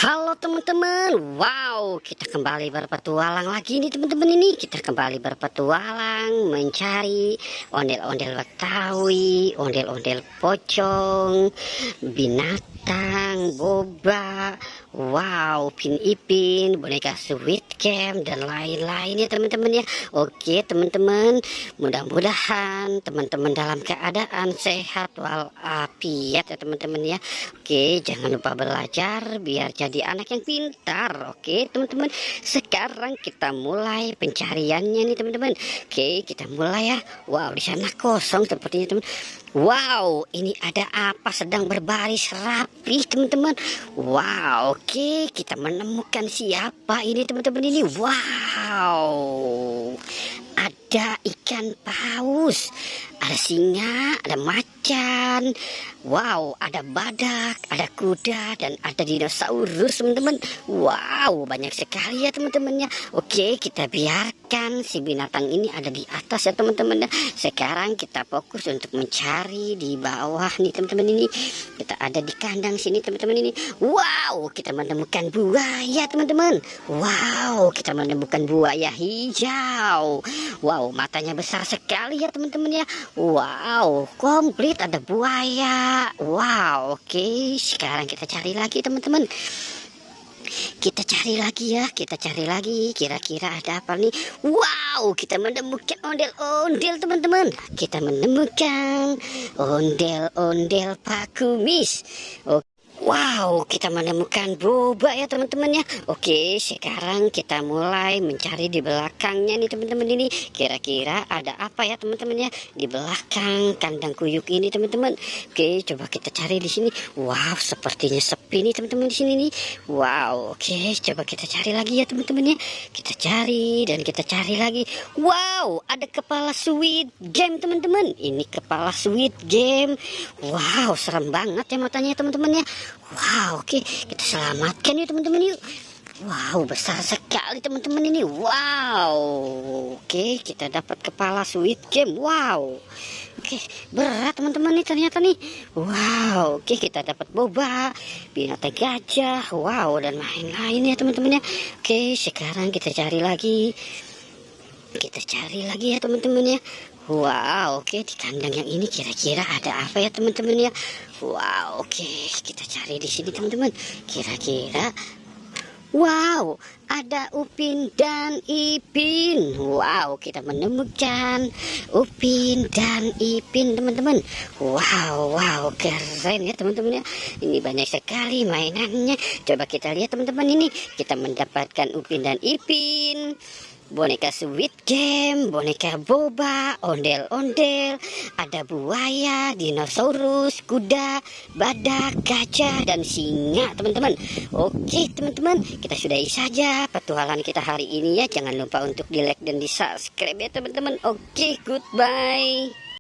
Halo teman-teman, wow, kita kembali berpetualang lagi nih teman-teman. Ini kita kembali berpetualang mencari ondel-ondel Betawi, ondel-ondel pocong, binatang, boba, wow, Upin Ipin, boneka Squid Game dan lain-lain ya teman-teman ya. Oke teman-teman, mudah-mudahan teman-teman dalam keadaan sehat walafiat ya teman-teman ya. Oke, jangan lupa belajar biar jadi anak yang pintar. Oke teman-teman, sekarang kita mulai pencariannya nih teman-teman. Oke, kita mulai ya. Wow, di sana kosong sepertinya teman. Wow, ini ada apa sedang berbaris rapi teman-teman. Wow, oke, kita menemukan siapa ini teman-teman ini. Wow, ada ikan paus, ada singa, ada macan, wow, ada badak, ada kuda, dan ada dinosaurus teman-teman. Wow, banyak sekali ya teman-teman ya. Oke, kita biarkan si binatang ini ada di atas ya teman-teman ya. Sekarang kita fokus untuk mencari di bawah nih teman-teman ini. Kita ada di kandang sini teman-teman ini. Wow, kita menemukan buaya teman-teman. Wow, kita menemukan buaya hijau. Wow, matanya besar sekali ya teman-teman ya. Wow, komplit ada buaya. Wow, oke, sekarang kita cari lagi teman-teman. Kita cari lagi ya, kita cari lagi. Kira-kira ada apa nih? Wow, kita menemukan ondel-ondel teman-teman. Kita menemukan ondel-ondel Pak Kumis. Oke. Wow, kita menemukan boba ya teman-teman ya. Oke, sekarang kita mulai mencari di belakangnya nih teman-teman ini. Kira-kira ada apa ya teman-teman ya di belakang kandang kuyuk ini teman-teman. Oke, coba kita cari di sini. Wow, sepertinya sepi nih teman-teman di sini nih. Wow, oke, coba kita cari lagi ya teman-teman ya. Kita cari dan kita cari lagi. Wow, ada kepala Squid Game teman-teman. Ini kepala Squid Game. Wow, serem banget ya matanya teman-teman ya. Wow, oke, kita selamatkan yuk teman-teman yuk. Wow, besar sekali teman-teman ini. Wow, oke, kita dapat kepala Squid Game. Wow, oke, berat teman-teman nih ternyata nih. Wow, oke, kita dapat boba, binatang gajah, wow, dan lain-lain ya teman-teman ya. Oke, sekarang kita cari lagi. Kita cari lagi ya teman-teman ya. Wow, oke, di kandang yang ini kira-kira ada apa ya teman-teman ya. Wow, oke, kita cari di sini teman-teman. Kira-kira, wow, ada Upin dan Ipin. Wow, kita menemukan Upin dan Ipin teman-teman. Wow, wow, keren ya teman-teman ya. Ini banyak sekali mainannya. Coba kita lihat teman-teman ini. Kita mendapatkan Upin dan Ipin, boneka Squid Game, boneka boba, ondel-ondel, ada buaya, dinosaurus, kuda, badak, gajah, dan singa teman-teman. Oke teman-teman, kita sudahi saja petualangan kita hari ini ya. Jangan lupa untuk di like dan di subscribe ya teman-teman. Oke, goodbye.